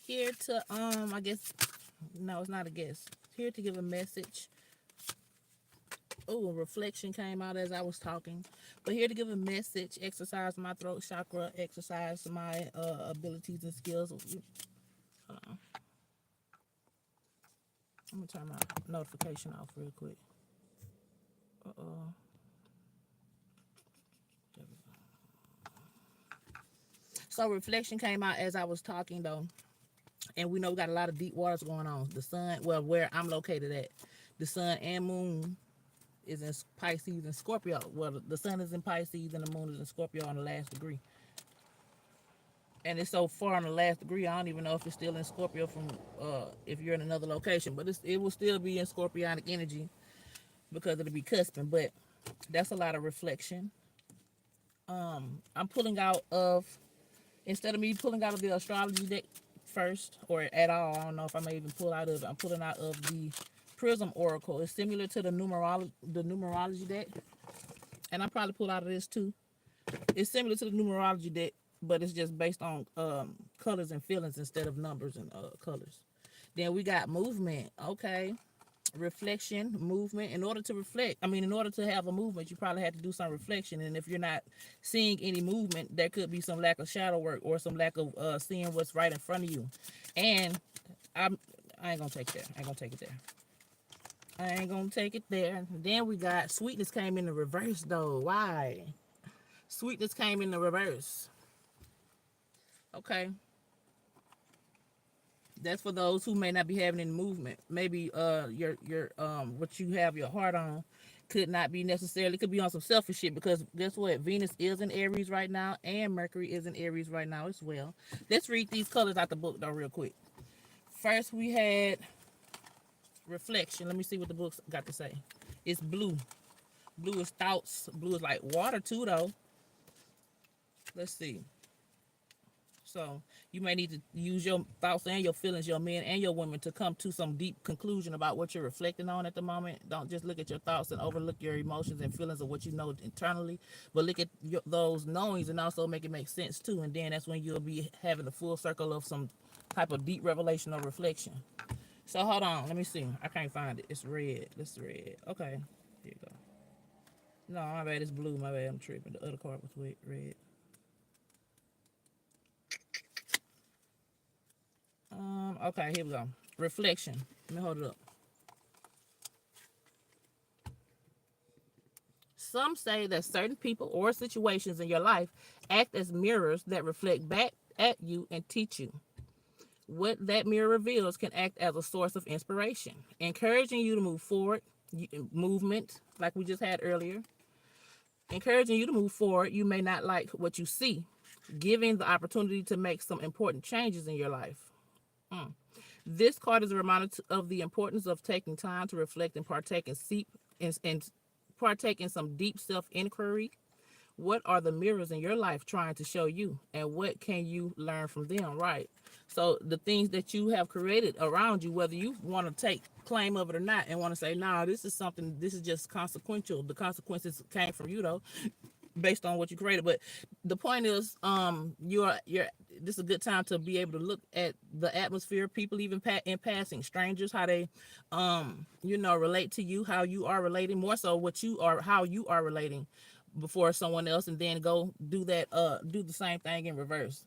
Here to I guess no, it's not a guess. Here to give a message. Oh, reflection came out as I was talking. But here to give a message, exercise my throat chakra, exercise my abilities and skills. Hold on. I'm gonna turn my notification off real quick. Uh-oh. So reflection came out as I was talking though. And we know we got a lot of deep waters going on. The sun, well, where I'm located at, the sun and moon is in Pisces and Scorpio. Well, the sun is in Pisces and the moon is in Scorpio on the last degree. And it's so far on the last degree, I don't even know if it's still in Scorpio from if you're in another location. But it will still be in Scorpionic energy because it'll be cusping. But that's a lot of reflection. I'm pulling out of, instead of me pulling out of the astrology deck first or at all, I don't know if I may even pull out of it. I'm pulling out of the Prism Oracle. It's similar to the numerology deck. And I probably pull out of this too. It's similar to the numerology deck, but it's just based on colors and feelings instead of numbers and colors. Then we got movement. Okay. Reflection, movement. In order to reflect, in order to have a movement, you probably have to do some reflection. And if you're not seeing any movement, there could be some lack of shadow work or some lack of seeing what's right in front of you. And I ain't gonna take that. I ain't gonna take it there. I ain't gonna take it there. Then we got sweetness came in the reverse though. Why? Sweetness came in the reverse. Okay. That's for those who may not be having any movement. Maybe your what you have your heart on could not be necessarily, could be on some selfish shit, because guess what? Venus is in Aries right now and Mercury is in Aries right now as well. Let's read these colors out the book though real quick. First we had reflection. Let me see what the book's got to say. It's blue. Blue is thoughts. Blue is like water too though. Let's see. So you may need to use your thoughts and your feelings, your men and your women, to come to some deep conclusion about what you're reflecting on at the moment. Don't just look at your thoughts and overlook your emotions and feelings of what you know internally, but look at those knowings and also make it make sense too. And then that's when you'll be having a full circle of some type of deep revelation or reflection. So hold on, let me see. I can't find it. It's red. This is red. Okay, here you go. No, my bad. It's blue. My bad. I'm tripping. The other card was red. Okay, here we go. Reflection. Let me hold it up. Some say that certain people or situations in your life act as mirrors that reflect back at you and teach you. What that mirror reveals can act as a source of inspiration, encouraging you to move forward. Movement, like we just had earlier. Encouraging you to move forward. You may not like what you see, giving the opportunity to make some important changes in your life. This card is a reminder of the importance of taking time to reflect and partake and partake in some deep self-inquiry. What are the mirrors in your life trying to show you, and what can you learn from them? Right. So the things that you have created around you, whether you want to take claim of it or not, and want to say, "Nah, this is something. This is just consequential. The consequences came from you, though." Based on what you created. But the point is, you're this is a good time to be able to look at the atmosphere, people even in passing, strangers, how they relate to you, how you are relating, more so what you are, how you are relating before someone else, and then go do that, do the same thing in reverse.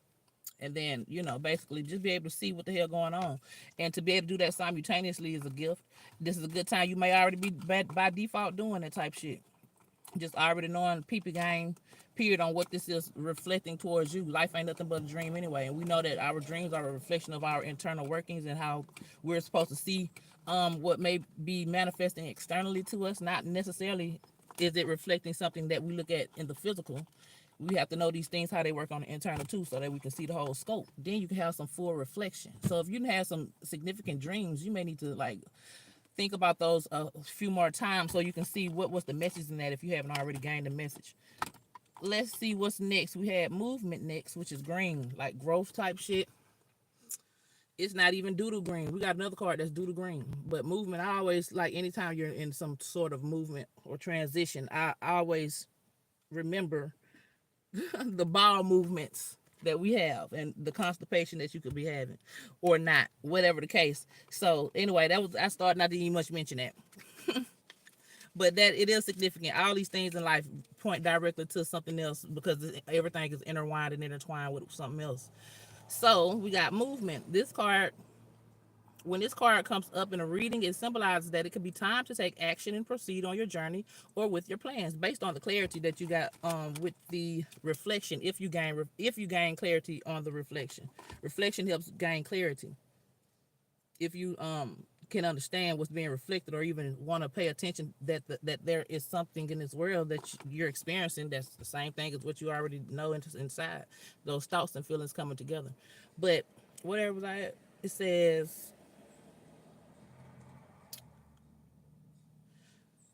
And then, basically just be able to see what the hell going on. And to be able to do that simultaneously is a gift. This is a good time. You may already be by default doing that type shit, just already knowing people game period on what this is reflecting towards you. Life ain't nothing but a dream anyway, and we know that our dreams are a reflection of our internal workings and how we're supposed to see what may be manifesting externally to us. Not necessarily is it reflecting something that we look at in the physical. We have to know these things, how they work on the internal too, so that we can see the whole scope. Then you can have some full reflection. So if you have some significant dreams, you may need to think about those a few more times so you can see what was the message in that if you haven't already gained the message. Let's see what's next. We had movement next, which is green, like growth type shit. It's not even doodle green. We got another card that's doodle green. But movement, I always, like, anytime you're in some sort of movement or transition, I always remember the bowel movements. that we have and the constipation that you could be having or not, whatever the case. So anyway, that was, I started not to even much mention that. But that it is significant. All these things in life point directly to something else because everything is intertwined and intertwined with something else. So we got movement. This card, when this card comes up in a reading, it symbolizes that it could be time to take action and proceed on your journey or with your plans based on the clarity that you got with the reflection. If you gain clarity on the reflection, reflection helps gain clarity. If you can understand what's being reflected or even want to pay attention that there is something in this world that you're experiencing that's the same thing as what you already know inside, those thoughts and feelings coming together. But whatever was I at? It says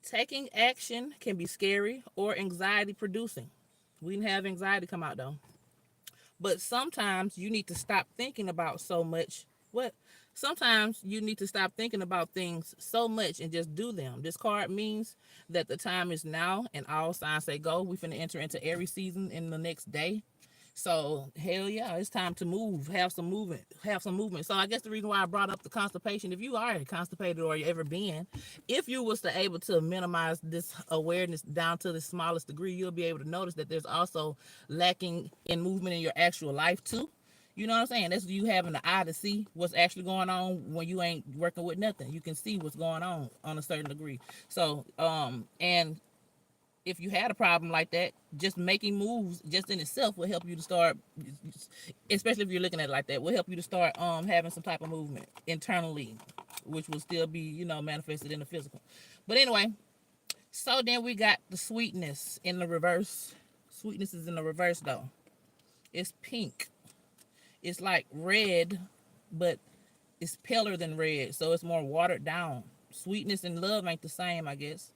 taking action can be scary or anxiety producing. We didn't have anxiety come out though. But sometimes you need to stop thinking about so much. What? Sometimes you need to stop thinking about things so much and just do them. This card means that the time is now and all signs say go. We finna enter into every season in the next day. So hell yeah, it's time to move. Have some movement. Have some movement. So I guess the reason why I brought up the constipation, if you are constipated or you ever been, if you was to able to minimize this awareness down to the smallest degree, you'll be able to notice that there's also lacking in movement in your actual life too. You know what I'm saying? That's you having the eye to see what's actually going on when you ain't working with nothing. You can see what's going on a certain degree. So, and if you had a problem like that, just making moves just in itself will help you to start, especially if you're looking at it like that, will help you to start having some type of movement internally, which will still be, manifested in the physical. But anyway, so then we got the sweetness in the reverse. Sweetness is in the reverse though. It's pink. It's like red, but it's paler than red, so it's more watered down. Sweetness and love ain't the same, I guess.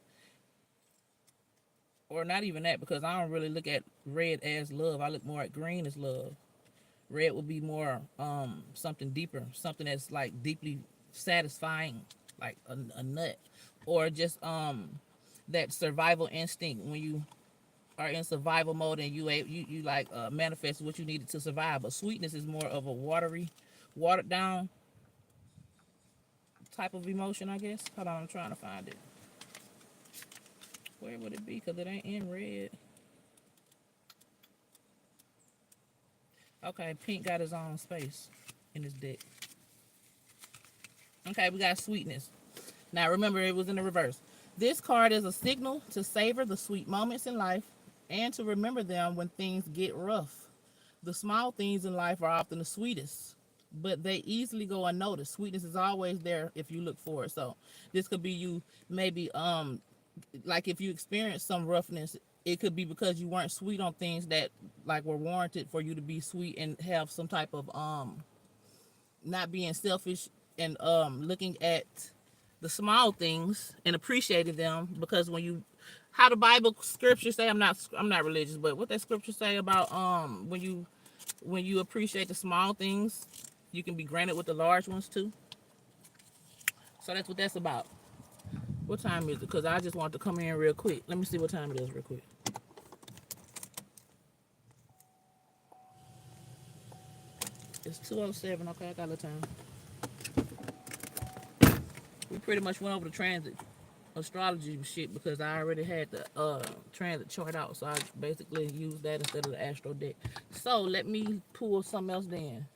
Or not even that, because I don't really look at red as love. I look more at green as love. Red would be more something deeper, something that's like deeply satisfying, like a nut, or just that survival instinct when you are in survival mode and you like manifest what you needed to survive. But sweetness is more of a watered down type of emotion, I guess. Hold on, I'm trying to find it. Where would it be? Because it ain't in red. Okay, pink got his own space in his deck. Okay, we got sweetness. Now remember, it was in the reverse. This card is a signal to savor the sweet moments in life and to remember them when things get rough. The small things in life are often the sweetest, but they easily go unnoticed. Sweetness is always there if you look for it. So this could be you maybe like if you experience some roughness, it could be because you weren't sweet on things that like were warranted for you to be sweet and have some type of not being selfish and looking at the small things and appreciating them. Because when you, how the Bible scripture say, I'm not religious, but what that scripture say about when you appreciate the small things, you can be granted with the large ones too. So that's what that's about. What time is it? Because I just want to come in real quick. Let me see what time it is real quick. It's 2:07. Okay, I got a little time. We pretty much went over the transit astrology shit because I already had the transit chart out. So I basically used that instead of the astro deck. So let me pull something else then.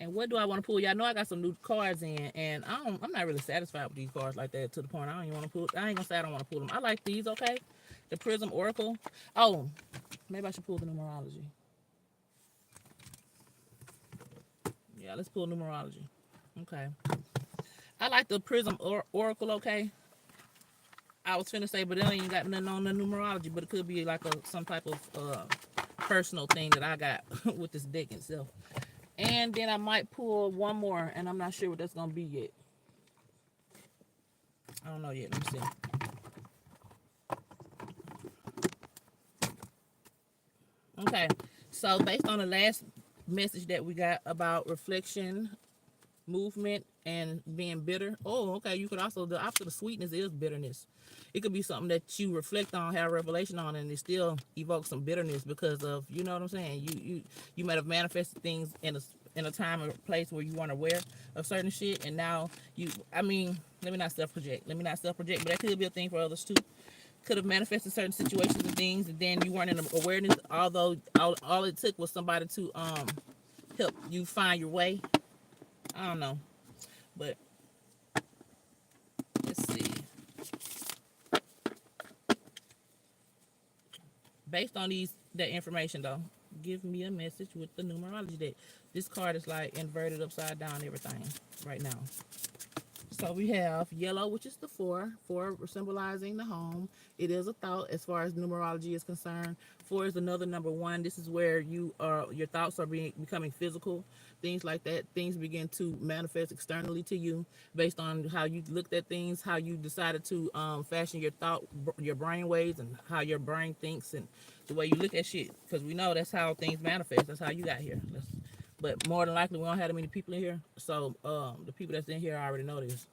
And what do I want to pull? Y'all know I got some new cards in, and I'm not really satisfied with these cards like that to the point I don't even want to pull. I ain't gonna say I don't want to pull them. I like these, okay? The Prism Oracle. Oh, maybe I should pull the numerology. Yeah, let's pull numerology. Okay. I like the Prism Oracle, okay? I was finna say, but it ain't got nothing on the numerology, but it could be like some type of personal thing that I got with this deck itself. And then I might pull one more, and I'm not sure what that's gonna be yet. I don't know yet. Let me see. Okay, so based on the last message that we got about reflection, movement, and being bitter. Oh, okay. You could also, the opposite of sweetness is bitterness. It could be something that you reflect on, have revelation on, and it still evokes some bitterness because of, you know what I'm saying. You might have manifested things in a time or place where you weren't aware of certain shit, and now you. I mean, let me not self project. Let me not self project, but that could be a thing for others too. Could have manifested certain situations and things, and then you weren't in awareness. Although all it took was somebody to help you find your way. I don't know, but let's see. Based on that information though, give me a message with the numerology deck. This card is like inverted upside down everything right now. So we have yellow, which is the four symbolizing the home. It is a thought as far as numerology is concerned. Four is another number one. This is where your thoughts are becoming physical, things like that. Things begin to manifest externally to you based on how you looked at things, how you decided to fashion your your brain waves, and how your brain thinks, and the way you look at shit. Because we know that's how things manifest. That's how you got here. But more than likely, we don't have that many people in here. So the people that's in here already know this.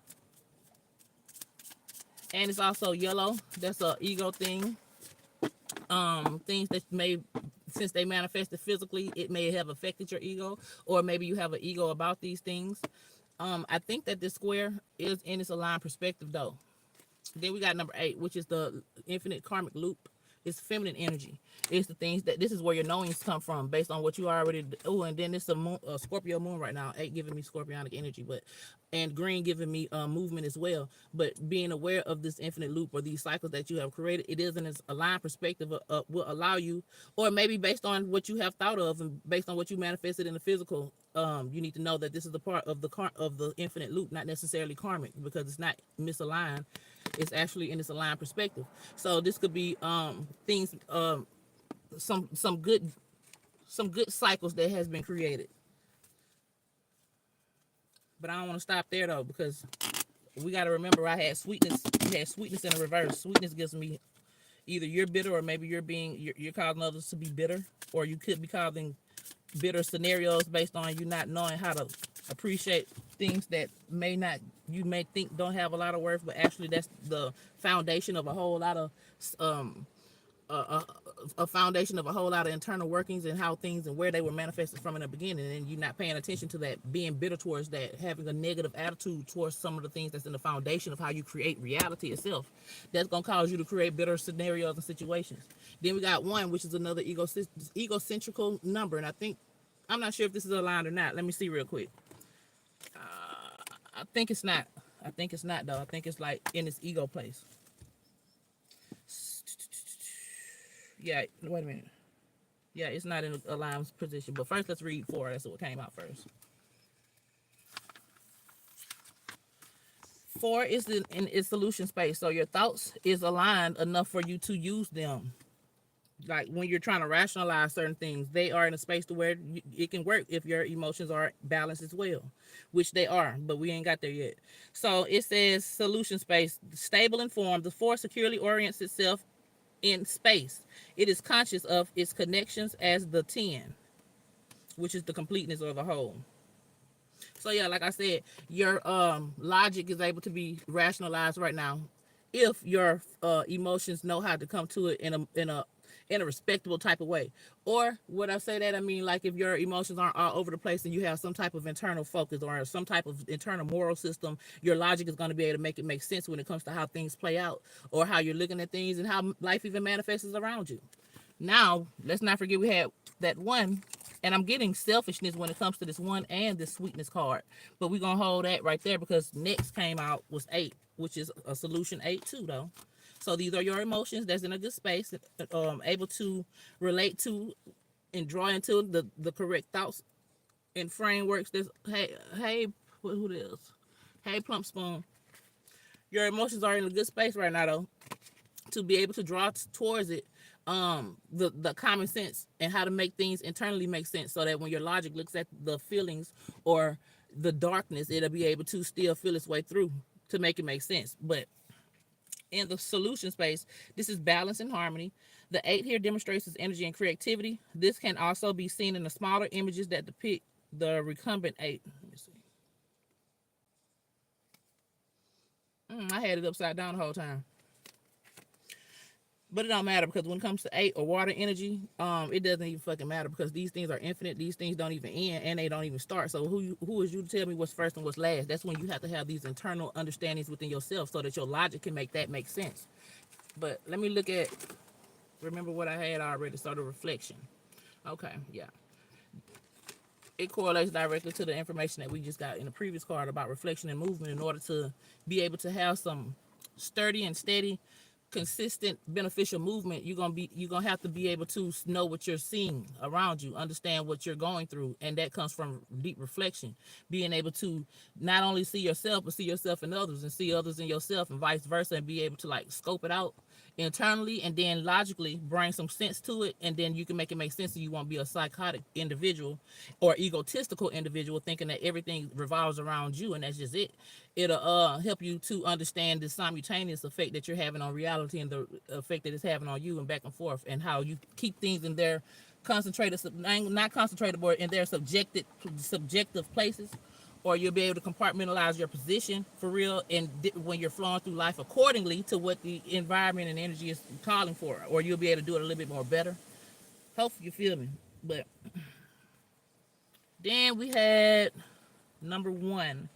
And it's also yellow. That's a ego thing. Things that may, since they manifested physically, it may have affected your ego, or maybe you have an ego about these things. I think that this square is in its aligned perspective, though. Then we got number 8, which is the infinite karmic loop. It's feminine energy. It's the things that, this is where your knowings come from based on what you already. Oh, and then it's a Scorpio moon right now. 8 giving me scorpionic energy, but and green giving me movement as well. But being aware of this infinite loop or these cycles that you have created, it is in its aligned perspective will allow you, or maybe based on what you have thought of and based on what you manifested in the physical. You need to know that this is the part of the infinite loop, not necessarily karmic, because it's not misaligned. It's actually in its aligned perspective. So this could be things, some good cycles that has been created. But I don't want to stop there though, because we got to remember I had sweetness. We had sweetness in the reverse. Sweetness gives me either you're bitter, or maybe you're causing others to be bitter, or you could be causing bitter scenarios based on you not knowing how to appreciate things that you may think don't have a lot of worth, but actually that's the foundation of a whole lot of um a foundation of a whole lot of internal workings and how things and where they were manifested from in the beginning, and you're not paying attention to that, being bitter towards that, having a negative attitude towards some of the things that's in the foundation of how you create reality itself. That's going to cause you to create bitter scenarios and situations. Then we got 1, which is another egocentrical number, and I'm not sure if this is aligned or not. Let me see real quick. I think it's not. I think it's not though. I think it's like in its ego place. Yeah, wait a minute. Yeah, it's not in a aligned position. But first, let's read 4. That's what came out first. 4 is in its solution space. So your thoughts is aligned enough for you to use them. Like when you're trying to rationalize certain things, they are in a space to where it can work if your emotions are balanced as well, which they are, but we ain't got there yet. So it says solution space, stable and formed. The 4 securely orients itself in space. It is conscious of its connections as the 10, which is the completeness of the whole. So yeah, like I said, your logic is able to be rationalized right now if your emotions know how to come to it in a respectable type of way. Or what I say that, I mean, like if your emotions aren't all over the place and you have some type of internal focus or some type of internal moral system, your logic is going to be able to make it make sense when it comes to how things play out or how you're looking at things and how life even manifests around you. Now, let's not forget we had that 1, and I'm getting selfishness when it comes to this 1 and this sweetness card. But we're going to hold that right there because next came out was 8, which is a solution 8 too, though. So these are your emotions that's in a good space, able to relate to and draw into the correct thoughts and frameworks. Hey, who this? Hey, Plump Spoon. Your emotions are in a good space right now, though, to be able to draw towards it the common sense and how to make things internally make sense, so that when your logic looks at the feelings or the darkness, it'll be able to still feel its way through to make it make sense. But in the solution space, this is balance and harmony. The 8 here demonstrates its energy and creativity. This can also be seen in the smaller images that depict the recumbent 8. Let me see. I had it upside down the whole time. But it don't matter because when it comes to 8 or water energy, it doesn't even fucking matter because these things are infinite. These things don't even end and they don't even start. So who is you to tell me what's first and what's last? That's when you have to have these internal understandings within yourself so that your logic can make sense. But let me look at, remember what I had already, started reflection. Okay, yeah. It correlates directly to the information that we just got in the previous card about reflection and movement in order to be able to have some sturdy and steady consistent beneficial movement. You're gonna have to be able to know what you're seeing around you, understand what you're going through, and that comes from deep reflection, being able to not only see yourself but see yourself in others and see others in yourself and vice versa, and be able to like scope it out internally and then logically bring some sense to it, and then you can make it make sense so you won't be a psychotic individual or egotistical individual thinking that everything revolves around you and that's just it. It'll help you to understand the simultaneous effect that you're having on reality and the effect that it's having on you and back and forth, and how you keep things in their concentrated, not concentrated, but in their subjective places, or you'll be able to compartmentalize your position for real, and when you're flowing through life accordingly to what the environment and energy is calling for, or you'll be able to do it a little bit more better. Hopefully you feel me. But then we had number 1,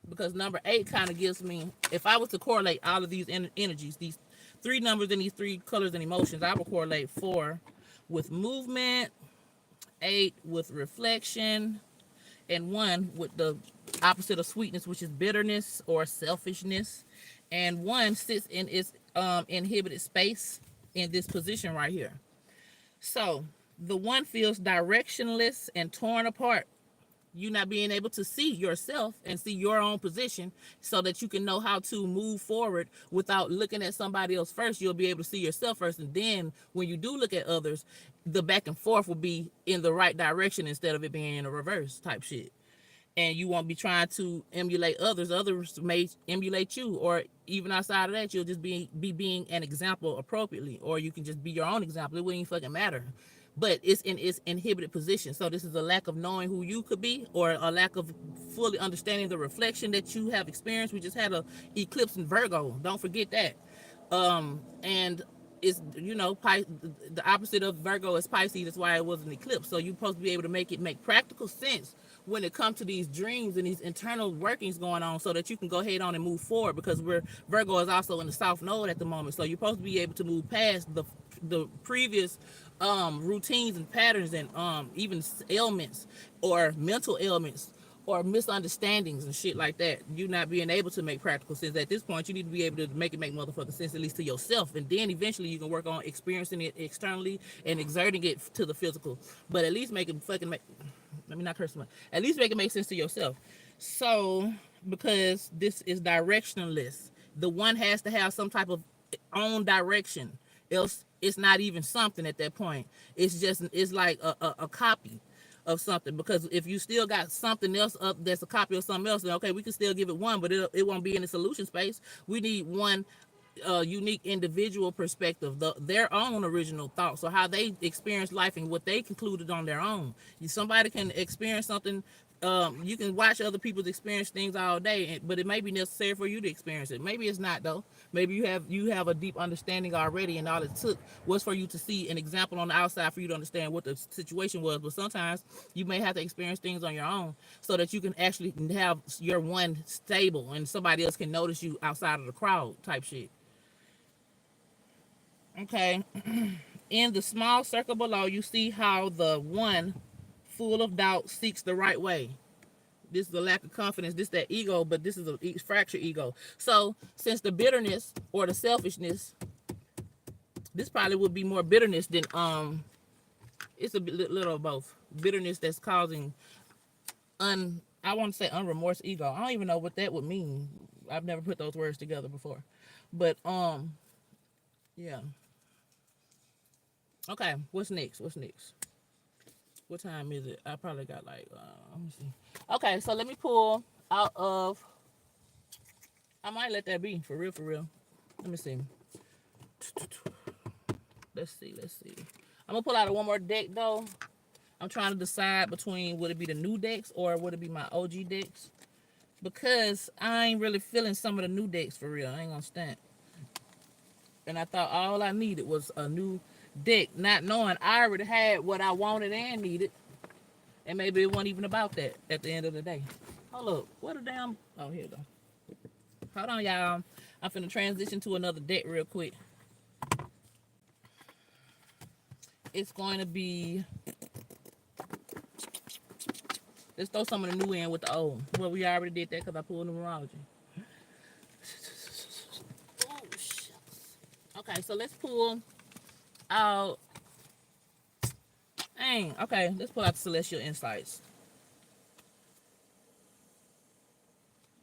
because number 8 kind of gives me, if I was to correlate all of these energies, these 3 numbers and these 3 colors and emotions, I would correlate 4 with movement, 8 with reflection, and 1 with the opposite of sweetness, which is bitterness or selfishness. And 1 sits in its inhibited space in this position right here. So the 1 feels directionless and torn apart. You not being able to see yourself and see your own position so that you can know how to move forward without looking at somebody else first. You'll be able to see yourself first, and then when you do look at others, the back and forth will be in the right direction instead of it being in a reverse type shit. And you won't be trying to emulate others. Others may emulate you, or even outside of that, you'll just be being an example appropriately, or you can just be your own example. It wouldn't even fucking matter. But it's in its inhibited position. So this is a lack of knowing who you could be, or a lack of fully understanding the reflection that you have experienced. We just had a eclipse in Virgo. Don't forget that. And it's, the opposite of Virgo is Pisces. That's why it was an eclipse. So you're supposed to be able to make practical sense when it comes to these dreams and these internal workings going on, so that you can go ahead on and move forward, because Virgo is also in the South Node at the moment. So you're supposed to be able to move past the previous routines and patterns, and even ailments or mental ailments or misunderstandings and shit like that. You not being able to make practical sense at this point. You need to be able to make motherfucking sense, at least to yourself, and then eventually you can work on experiencing it externally and exerting it to the physical. But at least make it fucking make. Let me not curse much. At least make it make sense to yourself. So, because this is directionless, the 1 has to have some type of own direction. Else, it's not even something at that point. It's like a copy of something. Because if you still got something else up that's a copy of something else, then okay, we can still give it 1, but it won't be in the solution space. We need 1 unique individual perspective, their own original thoughts, or how they experience life and what they concluded on their own. Somebody can experience something. You can watch other people's experience things all day, but it may be necessary for you to experience it. Maybe it's not though. Maybe you have a deep understanding already, and all it took was for you to see an example on the outside for you to understand what the situation was. But sometimes you may have to experience things on your own so that you can actually have your 1 stable, and somebody else can notice you outside of the crowd type shit. Okay. In the small circle below, you see how the 1 full of doubt seeks the right way. This is the lack of confidence. This is that ego, but this is a fractured ego. So since the bitterness or the selfishness, this probably would be more bitterness than it's a little of both. Bitterness that's causing I want to say unremorsed ego. I don't even know what that would mean. I've never put those words together before. But yeah. Okay, what's next? What time is it? I probably got like, let me see. Okay, so let me pull out of, I might let that be, for real. Let me see. Let's see. I'm going to pull out one more deck, though. I'm trying to decide between, would it be the new decks or would it be my OG decks? because I ain't really feeling some of the new decks for real. I ain't gonna stand. And I thought all I needed was a new deck, not knowing I already had what I wanted and needed. And maybe it wasn't even about that at the end of the day. Hold up. What a damn. Oh, here we go. Hold on, y'all. I'm finna transition to another deck real quick. It's going to be. Let's throw some of the new in with the old. Well, we already did that because I pulled numerology. Oh, shit. Okay, so let's pull out. Dang. Okay, let's pull out the Celestial Insights.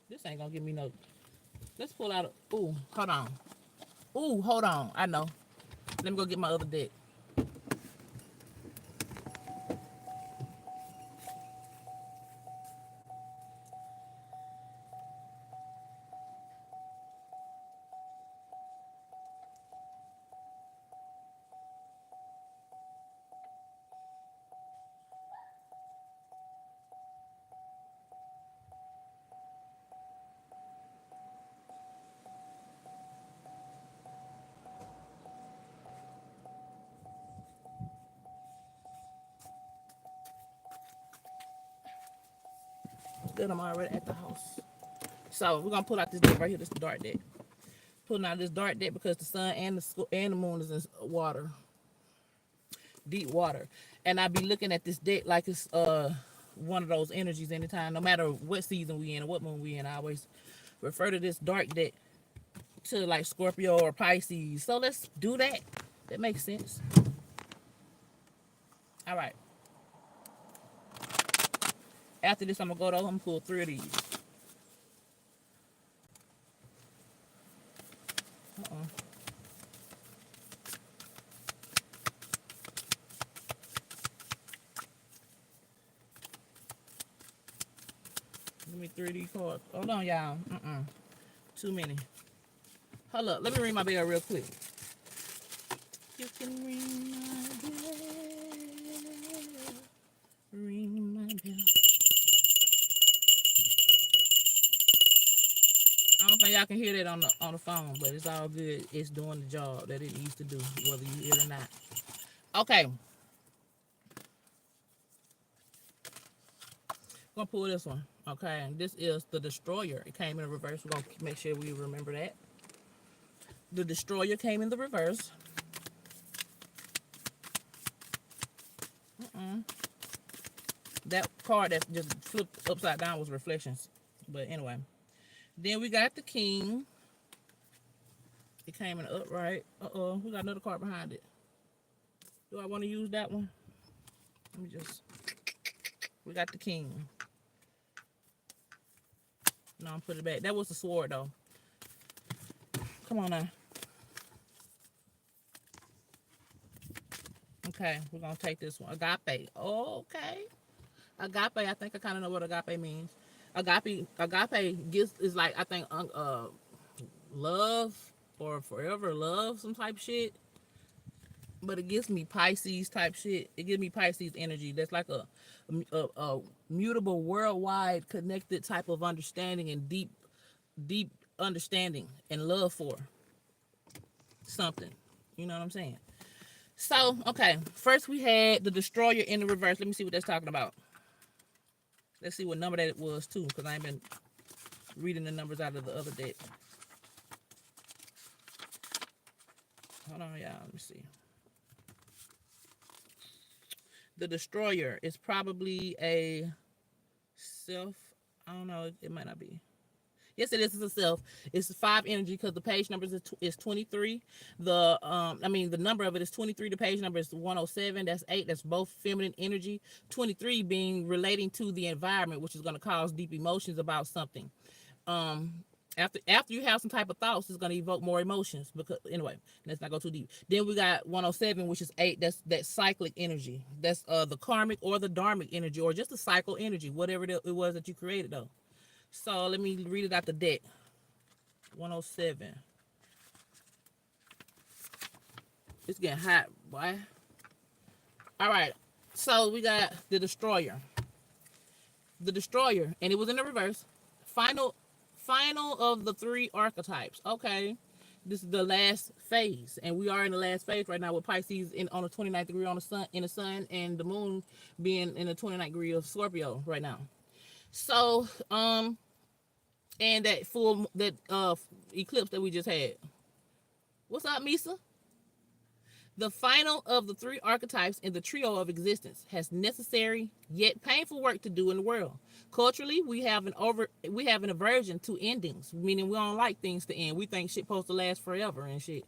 This ain't gonna give me no. Let's pull out. Ooh, hold on. Ooh, hold on. I know. Let me go get my other deck. Good, I'm already at the house. So we're gonna pull out this deck right here. This dark deck. Pulling out this dark deck because the sun and the moon is in water, deep water, and I be looking at this deck like it's one of those energies anytime, no matter what season we in or what moon we in. I always refer to this dark deck to like Scorpio or Pisces. So let's do that. That makes sense. All right. After this, I'm gonna go though. I'm gonna pull 3 of these. Give me 3D cards. Hold on, y'all. Too many. Hold up. Let me ring my bell real quick. You can ring my bell. Ring my bell. I don't think y'all can hear that on the phone, but it's all good. It's doing the job that it needs to do, whether you hear it or not. Okay. I'm gonna pull this one. Okay, this is the Destroyer. It came in reverse. We're gonna make sure we remember that. The Destroyer came in the reverse. That card that just flipped upside down was Reflections. But anyway. Then we got the King. It came in upright. Uh-oh, we got another card behind it. Do I want to use that one? Let me just... We got the King. No, I'm putting it back. That was the sword, though. Come on now. Okay, we're going to take this one. Agape. Okay. Agape, I think I kind of know what agape means. Agape is like, I think, love or forever love, some type shit. But it gives me Pisces type shit. It gives me Pisces energy. That's like a mutable, worldwide, connected type of understanding and deep understanding and love for something. You know what I'm saying? So, okay. First we had the Destroyer in the reverse. Let me see what that's talking about. Let's see what number that it was too, because I ain't been reading the numbers out of the other deck. Hold on, y'all. Let me see. The Destroyer is probably a self. I don't know. It might not be. Yes, it is. It's a self. It's 5 energy because the page number is 23. The number of it is 23. The page number is 107. That's 8. That's both feminine energy. 23 being relating to the environment, which is going to cause deep emotions about something. After you have some type of thoughts, it's going to evoke more emotions. Because anyway, let's not go too deep. Then we got 107, which is 8. That's that cyclic energy. That's the karmic or the dharmic energy, or just the cycle energy, whatever it was that you created though. So let me read it out the deck. 107. It's getting hot, boy. All right. So we got the Destroyer. The Destroyer, and it was in the reverse. final of the three archetypes. Okay. This is the last phase, and we are in the last phase right now with Pisces on the 29th degree on the sun, and the moon being in the 29th degree of Scorpio right now. So, and that eclipse that we just had. What's up, Misa? The final of the three archetypes in the trio of existence has necessary yet painful work to do in the world. Culturally, we have an aversion to endings, meaning we don't like things to end. We think shit supposed to last forever and shit.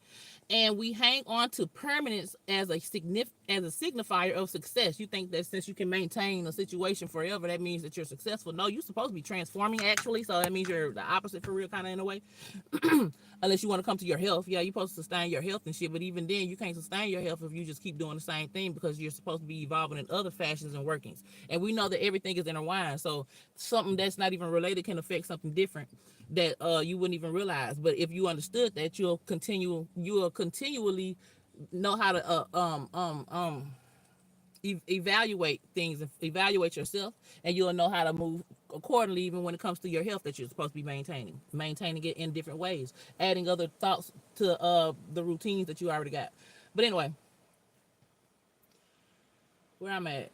And we hang on to permanence as a signifier of success. You think that since you can maintain a situation forever, that means that you're successful. No, you're supposed to be transforming actually. So that means you're the opposite for real, kind of in a way. Unless you want to come to your health. Yeah, you're supposed to sustain your health and shit, but even then you can't sustain your health if you just keep doing the same thing, because you're supposed to be evolving in other fashions and workings. And we know that everything is intertwined, so something that's not even related can affect something different that you wouldn't even realize. But if you understood that, you'll continually know how to evaluate things and evaluate yourself, and you'll know how to move accordingly, even when it comes to your health that you're supposed to be maintaining it in different ways, adding other thoughts to the routines that you already got. But anyway, where I'm at.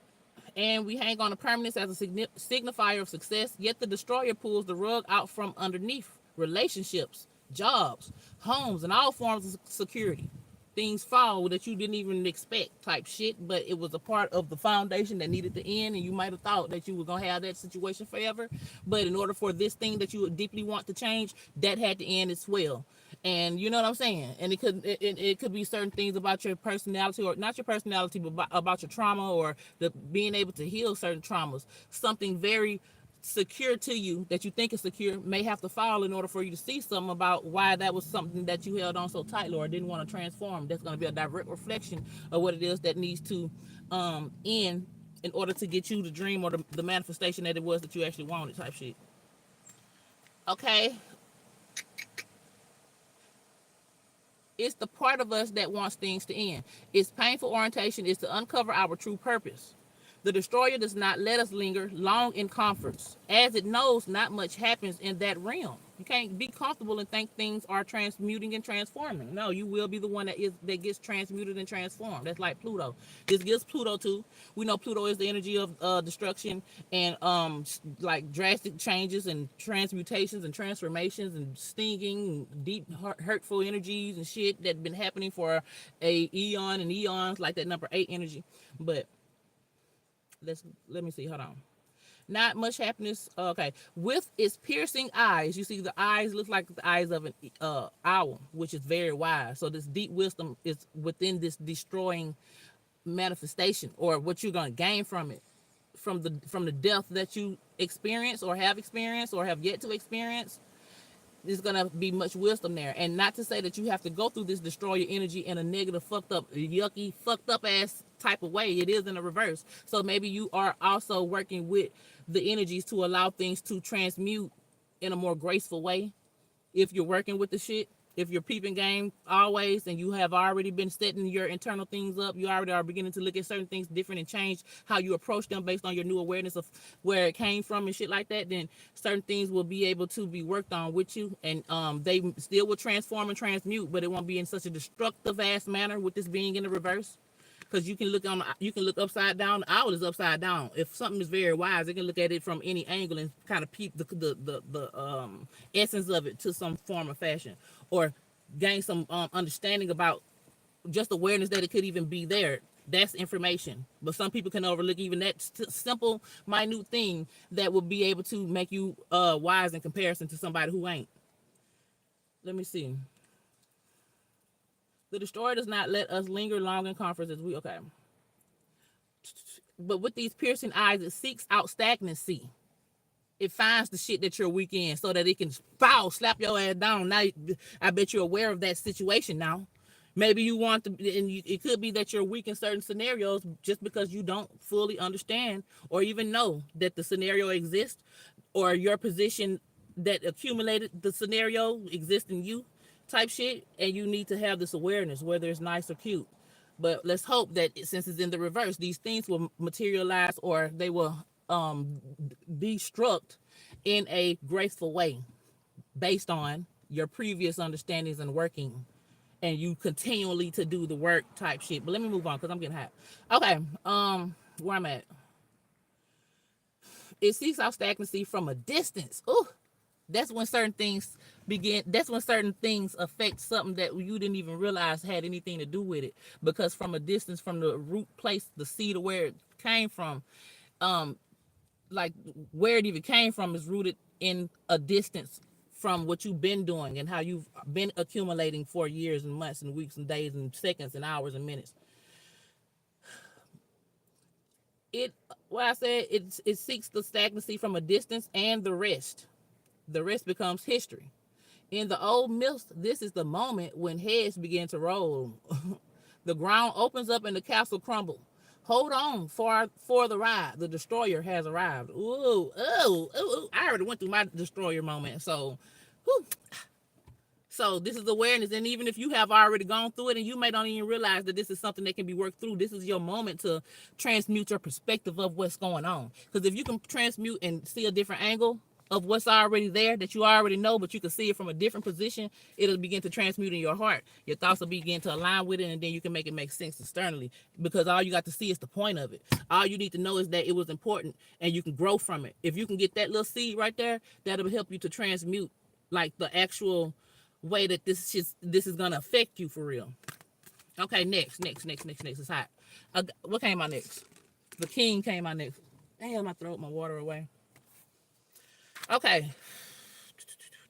And we hang on to permanence as a signifier of success, yet the destroyer pulls the rug out from underneath relationships, jobs, homes, and all forms of security. Things fall that you didn't even expect, type shit, but it was a part of the foundation that needed to end, and you might have thought that you were going to have that situation forever, but in order for this thing that you would deeply want to change, that had to end as well. And you know what I'm saying? And it could be certain things about your personality, or not your personality, but about your trauma, or the being able to heal certain traumas. Something very secure to you that you think is secure may have to fall in order for you to see something about why that was something that you held on so tightly or didn't want to transform. That's going to be a direct reflection of what it is that needs to end in order to get you the dream or the manifestation that it was that you actually wanted, type shit. Okay. It's the part of us that wants things to end. Its painful orientation is to uncover our true purpose. The destroyer does not let us linger long in comforts, as it knows not much happens in that realm. You can't be comfortable and think things are transmuting and transforming. No, you will be the one that gets transmuted and transformed. That's like Pluto. This gives Pluto too. We know Pluto is the energy of destruction and like drastic changes and transmutations and transformations and stinging, and deep hurtful energies and shit that been happening for a eon and eons, like that number 8 energy. But let me see. Hold on. Not much happiness. Okay. With its piercing eyes, you see the eyes look like the eyes of an owl, which is very wise. So this deep wisdom is within this destroying manifestation, or what you're going to gain from it, from the death that you experience or have experienced or have yet to experience. There's gonna be much wisdom there, and not to say that you have to go through this destroyer energy in a negative, fucked up, yucky, fucked up ass type of way. It is in the reverse. So maybe you are also working with the energies to allow things to transmute in a more graceful way. If you're working with the shit, if you're peeping game always, and you have already been setting your internal things up, you already are beginning to look at certain things different and change how you approach them based on your new awareness of where it came from and shit like that, then certain things will be able to be worked on with you, and they still will transform and transmute, but it won't be in such a destructive ass manner with this being in the reverse. Because you can look upside down. The owl is upside down. If something is very wise, it can look at it from any angle and kind of peep the essence of it to some form of fashion, or gain some understanding about just awareness that it could even be there. That's information. But some people can overlook even that simple, minute thing that will be able to make you wise in comparison to somebody who ain't. Let me see. The destroyer does not let us linger long in comforts as we, okay. But with these piercing eyes, it seeks out stagnancy. It finds the shit that you're weak in so that it can slap your ass down. Now, I bet you're aware of that situation now. Maybe you want to, and it could be that you're weak in certain scenarios just because you don't fully understand or even know that the scenario exists, or your position that accumulated the scenario exists in you, type shit, and you need to have this awareness, whether it's nice or cute. But let's hope that since it's in the reverse, these things will materialize, or they will destruct in a graceful way based on your previous understandings and working, and you continually to do the work type shit. But let me move on because I'm getting hot. Okay, where I'm at. It seeks out stagnancy from a distance. Ooh, that's when certain things begin. That's when certain things affect something that you didn't even realize had anything to do with it, because from a distance, from the root place, the seed of where it came from, um like where it even came from is rooted in a distance from what you've been doing and how you've been accumulating for years and months and weeks and days and seconds and hours and minutes. It What I said, it seeks the stagnancy from a distance, and the rest becomes history. In the old myths, this is the moment when heads begin to roll. The ground opens up and the castle crumbles. Hold on for the ride. The destroyer has arrived. Ooh, ooh, ooh. I already went through my destroyer moment. Whew, so this is awareness, and even if you have already gone through it and you may not even realize that this is something that can be worked through, this is your moment to transmute your perspective of what's going on. Because if you can transmute and see a different angle of what's already there that you already know, but you can see it from a different position, it'll begin to transmute in your heart. Your thoughts will begin to align with it, and then you can make it make sense externally. Because all you got to see is the point of it. All you need to know is that it was important, and you can grow from it. If you can get that little seed right there, that'll help you to transmute like the actual way that this is gonna affect you for real. Okay, next. It's hot. What came out next? The king came out next. Damn, I throw my water away. Okay,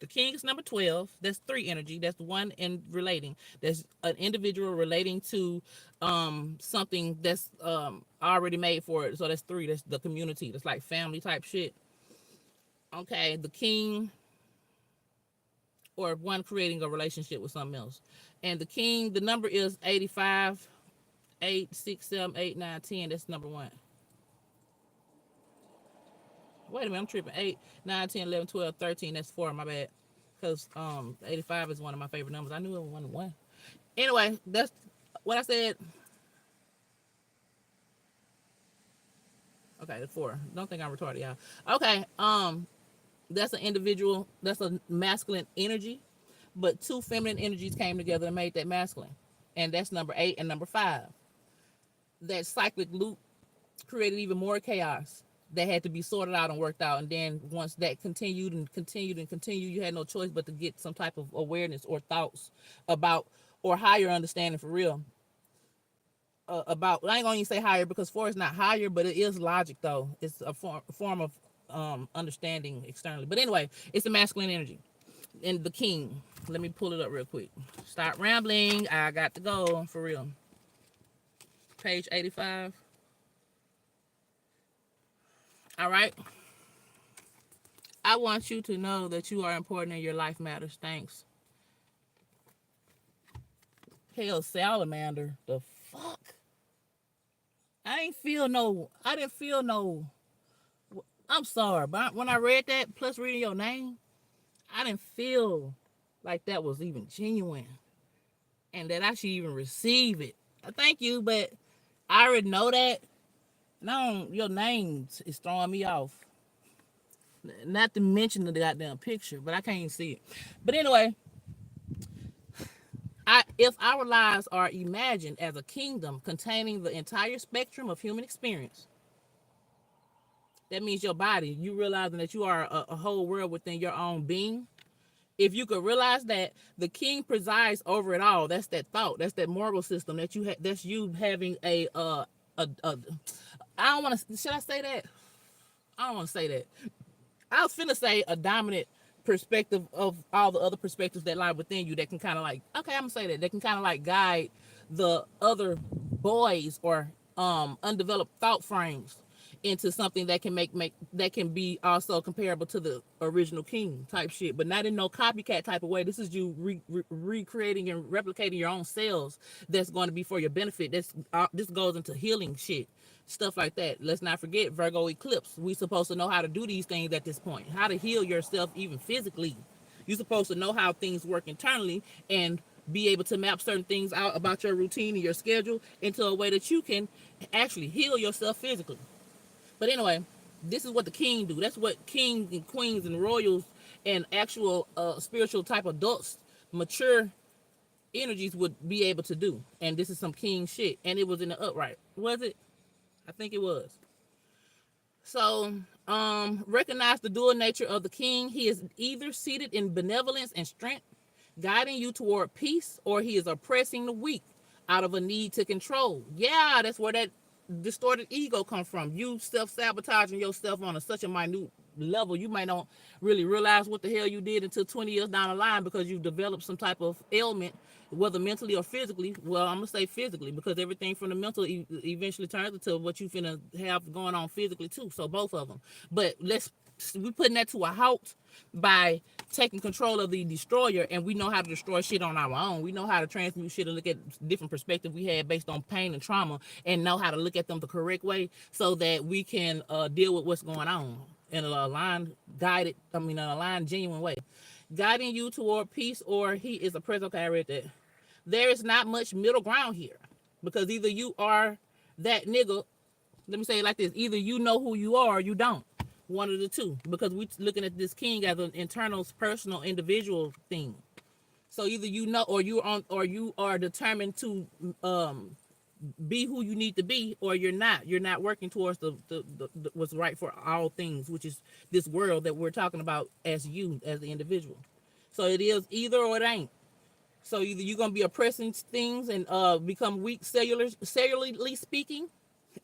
the king is number 12. That's 3 energy. That's one in relating. That's an individual relating to something that's already made for it. So that's 3. That's the community. That's like family type shit. Okay, the king, or one creating a relationship with something else. And the king, the number is 85, 8, 6, 7, 8, 9, 10. That's number 1. Wait a minute, I'm tripping. 8, 9, 10, 11, 12, 13. That's 4. My bad. Because 85 is one of my favorite numbers. I knew it was 1 and 1. Anyway, that's what I said. Okay, that's 4. Don't think I'm retarded, y'all. Okay, that's an individual. That's a masculine energy, but 2 feminine energies came together and made that masculine, and that's number 8 and number 5. That cyclic loop created even more chaos that had to be sorted out and worked out. And then once that continued and continued and continued, you had no choice but to get some type of awareness or thoughts about, or higher understanding for real. About, I ain't gonna even say higher, because 4 is not higher, but it is logic though. It's a form of understanding externally. But anyway, it's the masculine energy. And the king, let me pull it up real quick. Stop rambling. I got to go for real. Page 85. All right. I want you to know that you are important and your life matters. Thanks. Hell, salamander. The fuck? I didn't feel no. I'm sorry, but when I read that, plus reading your name, I didn't feel like that was even genuine and that I should even receive it. Thank you, but I already know that. No, your name is throwing me off. Not to mention the goddamn picture, but I can't even see it. But anyway, if our lives are imagined as a kingdom containing the entire spectrum of human experience, that means your body, you realizing that you are a whole world within your own being. If you could realize that the king presides over it all, that's that thought, that's that moral system that you that's you having a I don't want to. Should I say that? I don't want to say that. I was finna say a dominant perspective of all the other perspectives that lie within you that can kind of like, okay, I'm gonna say that can kind of like guide the other boys or undeveloped thought frames into something that can make that can be also comparable to the original king type shit, but not in no copycat type of way. This is you recreating and replicating your own cells. That's going to be for your benefit. This goes into healing shit, stuff like that. Let's not forget Virgo eclipse. We supposed to know how to do these things at this point, how to heal yourself even physically. You're supposed to know how things work internally and be able to map certain things out about your routine and your schedule into a way that you can actually heal yourself physically. But anyway, This is what the king do. That's what kings and queens and royals and actual spiritual type adults, mature energies would be able to do. And this is some king shit. And it was in the upright. Was it? I think it was. So, recognize the dual nature of the king. He is either seated in benevolence and strength, guiding you toward peace, or he is oppressing the weak out of a need to control. Yeah, that's where that distorted ego comes from. You self-sabotaging yourself on such a minute level, you might not really realize what the hell you did until 20 years down the line, because you've developed some type of ailment, whether mentally or physically. Well, I'm gonna say physically, because everything from the mental eventually turns into what you finna have going on physically too. So both of them. But we putting that to a halt by taking control of the destroyer, and we know how to destroy shit on our own. We know how to transmute shit and look at different perspectives we had based on pain and trauma, and know how to look at them the correct way so that we can deal with what's going on in an aligned, an aligned, genuine way. Guiding you toward peace, or he is a present. Okay, I read that. There is not much middle ground here, because either you are that nigga. Let me say it like this: either you know who you are, or you don't. One of the two, because we're looking at this king as an internal, personal, individual thing. So either you know, or you are determined to be who you need to be, or you're not. You're not working towards the what's right for all things, which is this world that we're talking about as you, as the individual. So it is either or it ain't. So either you're gonna be oppressing things and become weak cellularly speaking,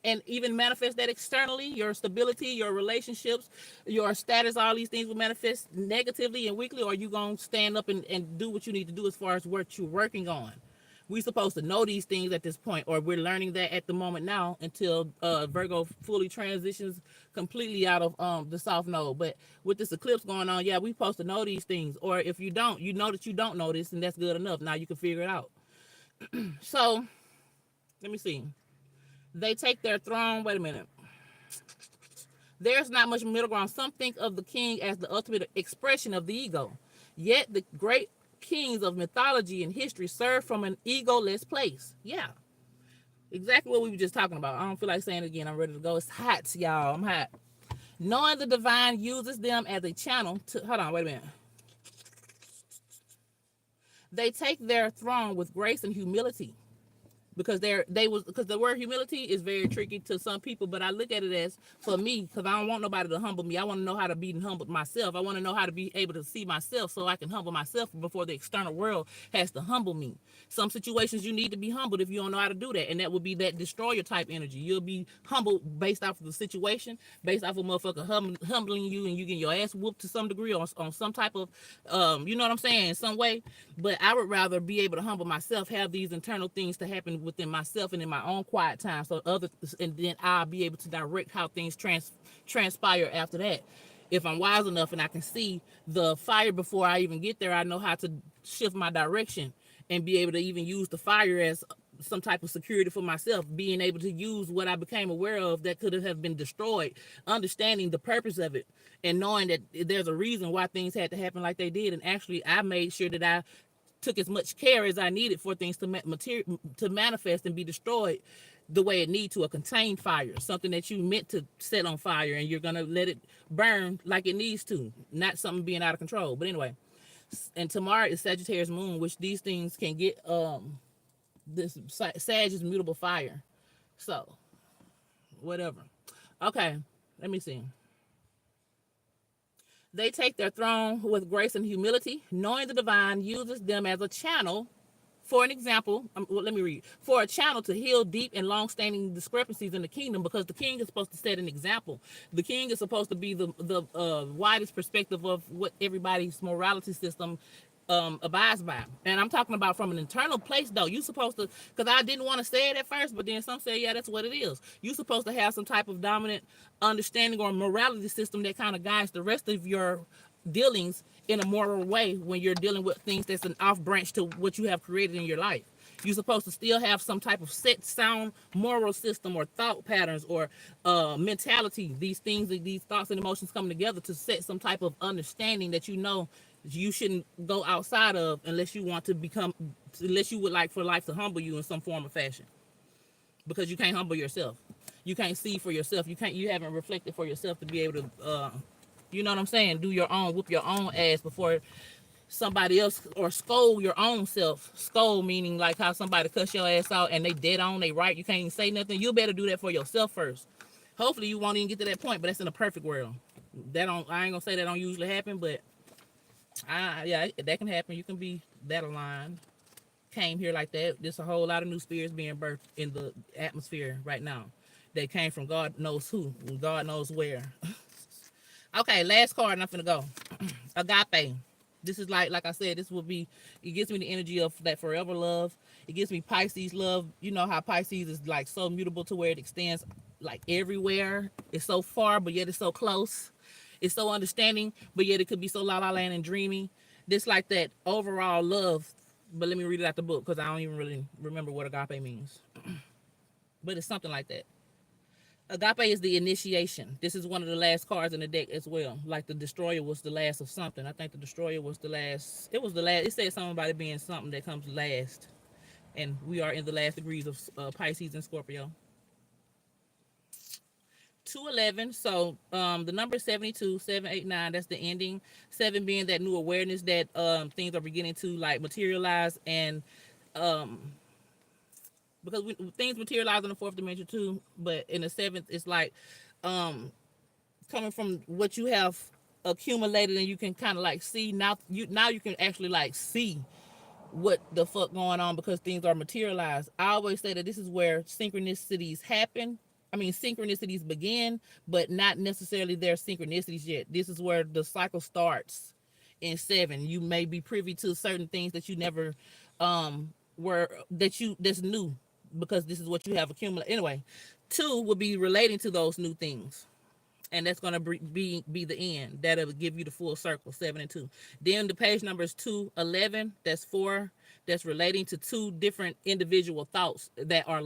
and even manifest that externally. Your stability, your relationships, your status, all these things will manifest negatively and weakly, or you gonna stand up and do what you need to do as far as what you're working on. We're supposed to know these things at this point, or we're learning that at the moment now, until Virgo fully transitions completely out of the South Node. But with this eclipse going on, yeah, we're supposed to know these things. Or if you don't, you know that you don't know this, and that's good enough. Now you can figure it out. So let me see. They take their throne. Wait a minute. There's not much middle ground. Some think of the king as the ultimate expression of the ego. Yet the great kings of mythology and history serve from an egoless place. Yeah, exactly what we were just talking about. I don't feel like saying it again. I'm ready to go. It's hot, y'all. I'm hot. Knowing the divine uses them as a channel to... Hold on, wait a minute. They take their throne with grace and humility, because the word humility is very tricky to some people, but I look at it as, for me, because I don't want nobody to humble me. I want to know how to be humbled myself. I want to know how to be able to see myself so I can humble myself before the external world has to humble me. Some situations you need to be humbled if you don't know how to do that, and that would be that destroyer type energy. You'll be humbled based off of the situation, based off of motherfucker humbling you, and you getting your ass whooped to some degree, or on some type of you know what I'm saying, in some way. But I would rather be able to humble myself, have these internal things to happen within myself and in my own quiet time, so and then I'll be able to direct how things transpire after that. If I'm wise enough and I can see the fire before I even get there, I know how to shift my direction and be able to even use the fire as some type of security for myself, being able to use what I became aware of that could have been destroyed, understanding the purpose of it, and knowing that there's a reason why things had to happen like they did. And actually, I made sure that I took as much care as I needed for things to manifest and be destroyed the way it needs to. A contained fire, something that you meant to set on fire, and you're gonna let it burn like it needs to, not something being out of control. But anyway, and tomorrow is Sagittarius moon, which these things can get. This Sag is mutable fire, so whatever. Okay, let me see. They take their throne with grace and humility, knowing the divine uses them as a channel. For an example, let me read. For a channel to heal deep and long-standing discrepancies in the kingdom, because the king is supposed to set an example. The king is supposed to be the widest perspective of what everybody's morality system abides by. And I'm talking about from an internal place, though. You supposed to, because I didn't want to say it at first, but then some say, yeah, that's what it is. You supposed to have some type of dominant understanding or morality system that kind of guides the rest of your dealings in a moral way when you're dealing with things that's an off branch to what you have created in your life. You're supposed to still have some type of set, sound moral system or thought patterns or mentality. These things, these thoughts and emotions come together to set some type of understanding that you know you shouldn't go outside of, unless you want to become, unless you would like for life to humble you in some form or fashion, because you can't humble yourself. you can't see for yourself. You haven't reflected for yourself to be able to you know what I'm saying, do your own, whoop your own ass before somebody else, or scold your own self. Scold meaning like how somebody cuss your ass out and they dead on, they right, you can't even say nothing. You better do that for yourself first. Hopefully you won't even get to that point, but that's in a perfect world. That don't, I ain't gonna say that don't usually happen, but yeah, that can happen. You can be that aligned. Came here like that. There's a whole lot of new spirits being birthed in the atmosphere right now. They came from God knows who, and God knows where. Okay, last card, and I'm finna go. Agape. This is like I said, this will be, it gives me the energy of that forever love. It gives me Pisces love. You know how Pisces is like so mutable to where it extends like everywhere. It's so far, but yet it's so close. It's so understanding, but yet it could be so la la land and dreamy. This like that overall love. But let me read it out the book because I don't even really remember what agape means. But it's something like that. Agape is the initiation. This is one of the last cards in the deck as well. Like the destroyer was the last of something. I think the destroyer was the last. It was the last. It said something about it being something that comes last. And we are in the last degrees of Pisces and Scorpio. 211. So the number 72, 789, that's the ending. 7 being that new awareness that things are beginning to like materialize, and um because things materialize in the fourth dimension too, but in the seventh it's like coming from what you have accumulated, and you can kind of like see now you can actually like see what the fuck going on because things are materialized. I always say that this is where synchronicities happen. I mean, synchronicities begin, but not necessarily their synchronicities yet. This is where the cycle starts in 7. You may be privy to certain things that you never were that's new, because this is what you have accumulated. Anyway, 2 will be relating to those new things, and that's going to be the end. That'll give you the full circle, 7 and 2. Then the page number is 211. That's 4. That's relating to 2 different individual thoughts that are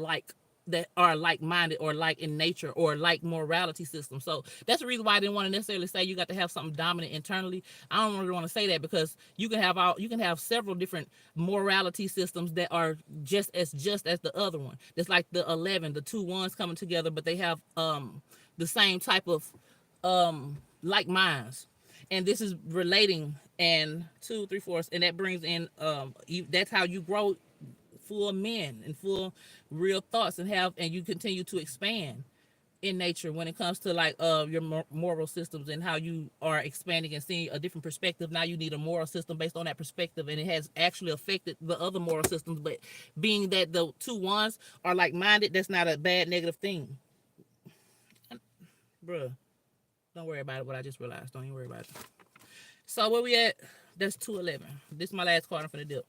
like-minded or like in nature or like morality system. So that's the reason why I didn't want to necessarily say you got to have something dominant internally. I don't really want to say that because you can have several different morality systems that are just as the other one. That's like the 11, the 2 ones coming together, but they have the same type of like minds. And this is relating, and 2, 3, 4, and that brings in that's how you grow full men and full real thoughts, and you continue to expand in nature when it comes to like your moral systems and how you are expanding and seeing a different perspective. Now you need a moral system based on that perspective, and it has actually affected the other moral systems. But being that the 2 ones are like minded, that's not a bad negative thing. Bruh, don't worry about it. What I just realized, don't even worry about it. So where we at? That's 211. This is my last card for the dip.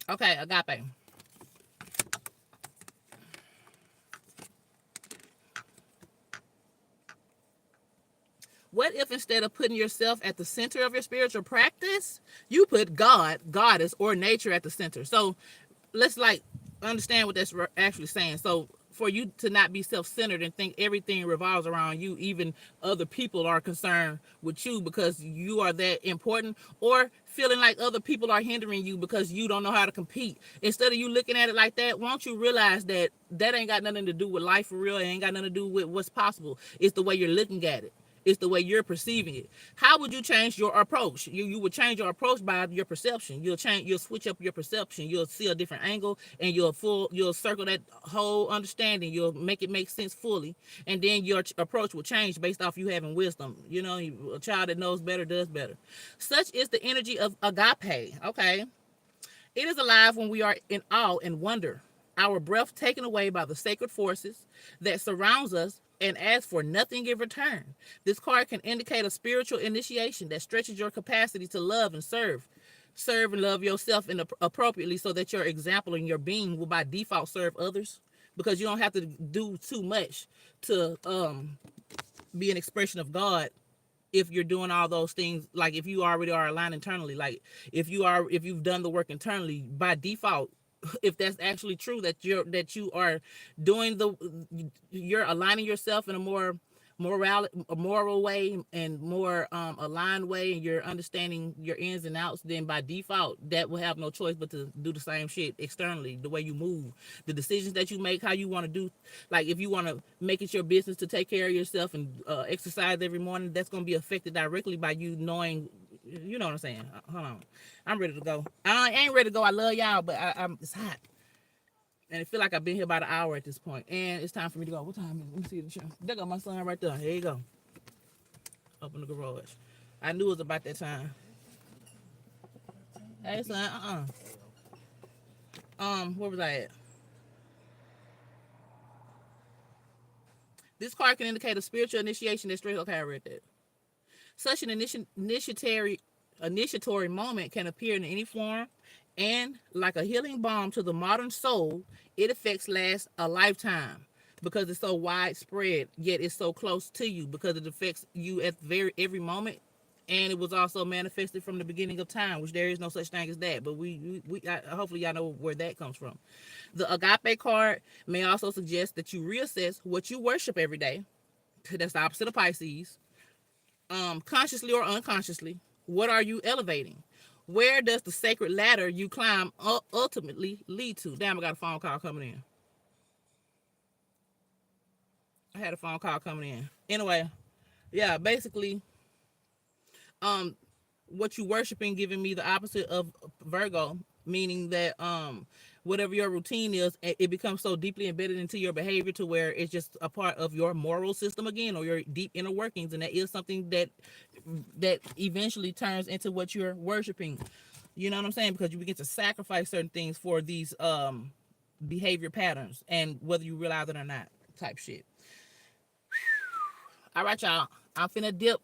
Okay, agape. What if instead of putting yourself at the center of your spiritual practice, you put God, goddess, or nature at the center? So let's like understand what that's actually saying. So for you to not be self-centered and think everything revolves around you, even other people are concerned with you because you are that important, or feeling like other people are hindering you because you don't know how to compete. Instead of you looking at it like that, won't you realize that that ain't got nothing to do with life for real? It ain't got nothing to do with what's possible. It's the way you're looking at it. It's the way you're perceiving it. How would you change your approach? You would change your approach by your perception. You'll switch up your perception. You'll see a different angle, and you'll circle that whole understanding. You'll make it make sense fully, and then your approach will change based off you having wisdom. You know, a child that knows better does better. Such is the energy of agape. Okay, it is alive when we are in awe and wonder, our breath taken away by the sacred forces that surrounds us and asks for nothing in return. This card can indicate a spiritual initiation that stretches your capacity to love and serve. Serve and love yourself appropriately so that your example and your being will by default serve others, because you don't have to do too much to be an expression of God if you're doing all those things. Like if you already are aligned internally, like if you've done the work internally by default, if that's actually true, that you are doing you're aligning yourself in a more moral way and more aligned way, and you're understanding your ins and outs, then by default that will have no choice but to do the same shit externally. The way you move, the decisions that you make, how you want to do, like if you want to make it your business to take care of yourself and exercise every morning, that's going to be affected directly by you knowing, you know what I'm saying. Hold on, I'm ready to go. I ain't ready to go. I love y'all, but I'm it's hot. And it feel like I've been here about an hour at this point. And it's time for me to go. What time is it? Let me see the show. There go my son right there. Here you go. Open the garage. I knew it was about that time. Hey son, where was I at? This card can indicate a spiritual initiation that's straight. Okay, I read that. Such an initiatory moment can appear in any form, and like a healing balm to the modern soul, it affects last a lifetime because it's so widespread, yet it's so close to you because it affects you at every moment. And it was also manifested from the beginning of time, which there is no such thing as that. But hopefully y'all know where that comes from. The agape card may also suggest that you reassess what you worship every day. That's the opposite of Pisces. Consciously or unconsciously, what are you elevating? Where does the sacred ladder you climb ultimately lead to? Damn, I got a phone call coming in. I had a phone call coming in. Anyway, yeah, basically, what you worshiping giving me the opposite of Virgo, meaning that whatever your routine is, it becomes so deeply embedded into your behavior to where it's just a part of your moral system again, or your deep inner workings, and that is something that eventually turns into what you're worshiping. You know what I'm saying? Because you begin to sacrifice certain things for these behavior patterns, and whether you realize it or not, type shit. All right, y'all. I'm finna dip.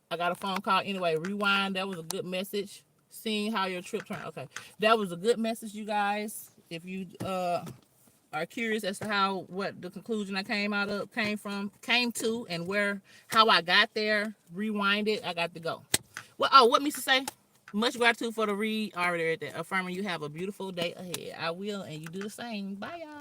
I got a phone call anyway. Rewind. That was a good message. Seeing how your trip turned. Okay, that was a good message, you guys. If you are curious as to what the conclusion I came to, and how I got there, rewind it. I got to go. Well, what Misa say? Much gratitude for the read. Already read that. Affirming you have a beautiful day ahead. I will, and you do the same. Bye, y'all.